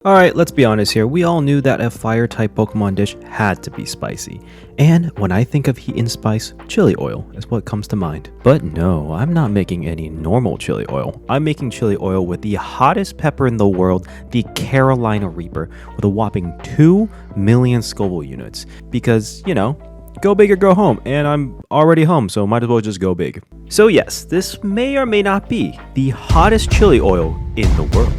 Alright, let's be honest here, we all knew that a fire type Pokemon dish had to be spicy. And when I think of heat and spice, chili oil is what comes to mind. But no, I'm not making any normal chili oil. I'm making chili oil with the hottest pepper in the world, the Carolina Reaper, with a whopping 2 million Scoville units. Because, you know, go big or go home, and I'm already home, so might as well just go big. So yes, this may or may not be the hottest chili oil in the world.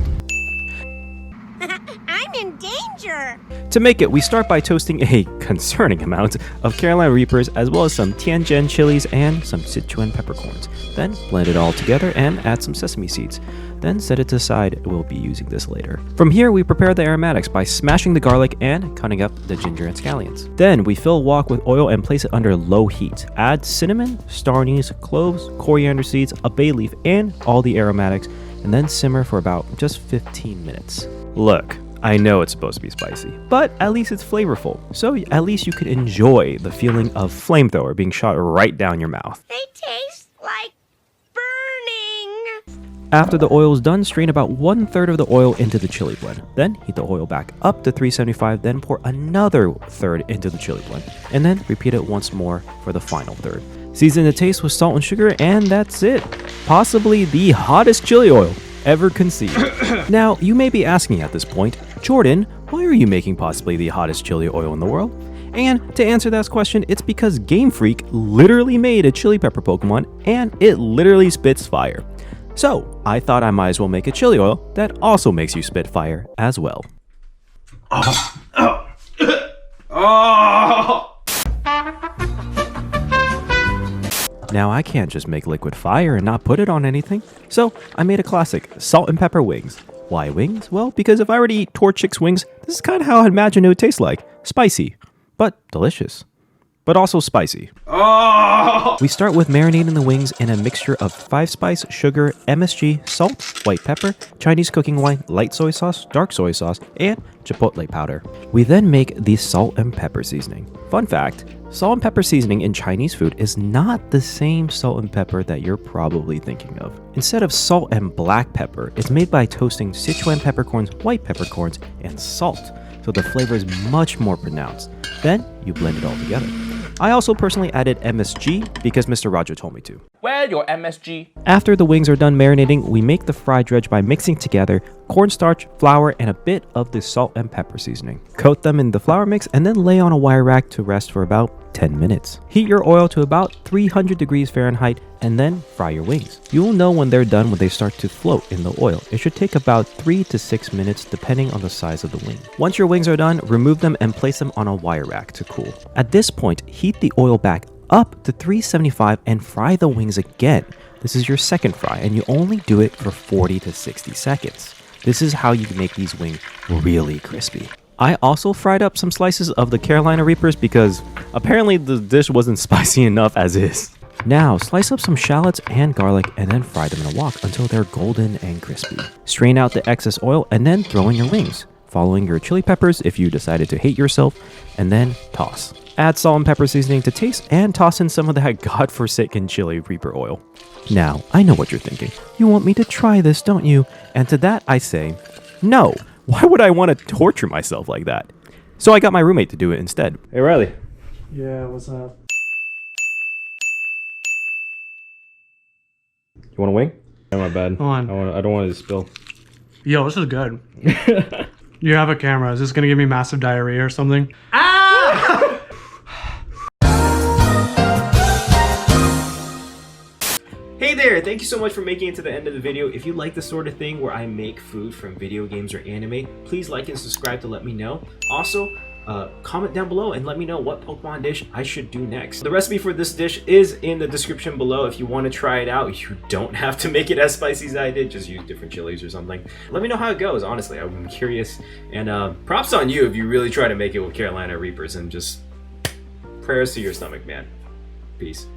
In danger. To make it, we start by toasting a concerning amount of Carolina Reapers as well as some Tianjin chilies and some Sichuan peppercorns. Then blend it all together and add some sesame seeds. Then set it aside, we'll be using this later. From here, we prepare the aromatics by smashing the garlic and cutting up the ginger and scallions. Then we fill a wok with oil and place it under low heat. Add cinnamon, star anise, cloves, coriander seeds, a bay leaf, and all the aromatics, and then simmer for about just 15 minutes. Look, I know it's supposed to be spicy, but at least it's flavorful, so at least you could enjoy the feeling of flamethrower being shot right down your mouth. They taste like burning. After the oil is done, strain about 1/3 of the oil into the chili blend. Then heat the oil back up to 375, then pour another third into the chili blend, and then repeat it once more for the final third. Season the taste with salt and sugar, and that's it. Possibly the hottest chili oil ever conceived. Now, you may be asking at this point, Jordan, why are you making possibly the hottest chili oil in the world? And to answer that question, it's because Game Freak literally made a chili pepper Pokemon and it literally spits fire. So, I thought I might as well make a chili oil that also makes you spit fire as well. Now I can't just make liquid fire and not put it on anything, so I made a classic, salt and pepper wings. Why wings? Well, because if I were to eat torchic's wings, this is kind of how I imagine it would taste like. Spicy, but delicious. But also spicy. We start with marinating the wings in a mixture of 5-spice, sugar, MSG, salt, white pepper, Chinese cooking wine, light soy sauce, dark soy sauce, and chipotle powder. We then make the salt and pepper seasoning. Fun fact, salt and pepper seasoning in Chinese food is not the same salt and pepper that you're probably thinking of. Instead of salt and black pepper, it's made by toasting Sichuan peppercorns, white peppercorns, and salt, so the flavor is much more pronounced. Then you blend it all together. I also personally added MSG because Mr. Roger told me to. Where your MSG? After the wings are done marinating, we make the fried dredge by mixing together cornstarch, flour, and a bit of the salt and pepper seasoning. Coat them in the flour mix and then lay on a wire rack to rest for about 10 minutes. Heat your oil to about 300 degrees Fahrenheit and then fry your wings. You will know when they're done when they start to float in the oil. It should take about 3 to 6 minutes depending on the size of the wing. Once your wings are done, remove them and place them on a wire rack to cool. At this point, heat the oil back up to 375 and fry the wings again. This is your second fry and you only do it for 40 to 60 seconds. This is how you can make these wings really crispy. I also fried up some slices of the Carolina Reapers because apparently the dish wasn't spicy enough as is. Now, slice up some shallots and garlic and then fry them in a wok until they're golden and crispy. Strain out the excess oil and then throw in your wings, following your chili peppers if you decided to hate yourself, and then toss. Add salt and pepper seasoning to taste and toss in some of that godforsaken chili Reaper oil. Now, I know what you're thinking. You want me to try this, don't you? And to that I say, no. Why would I want to torture myself like that? So I got my roommate to do it instead. Hey Riley. Yeah, what's up? You want a wing? Oh, my bad. Hold on. I don't want it to spill. Yo, this is good. You have a camera. Is this gonna give me massive diarrhea or something? Hey there, thank you so much for making it to the end of the video. If you like the sort of thing where I make food from video games or anime, please like and subscribe to let me know. Also, comment down below and let me know what Pokemon dish I should do next. The recipe for this dish is in the description below if you want to try it out. You don't have to make it as spicy as I did, just use different chilies or something. Let me know how it goes, honestly, I'm curious. And props on you if you really try to make it with Carolina Reapers, and just prayers to your stomach, man. Peace.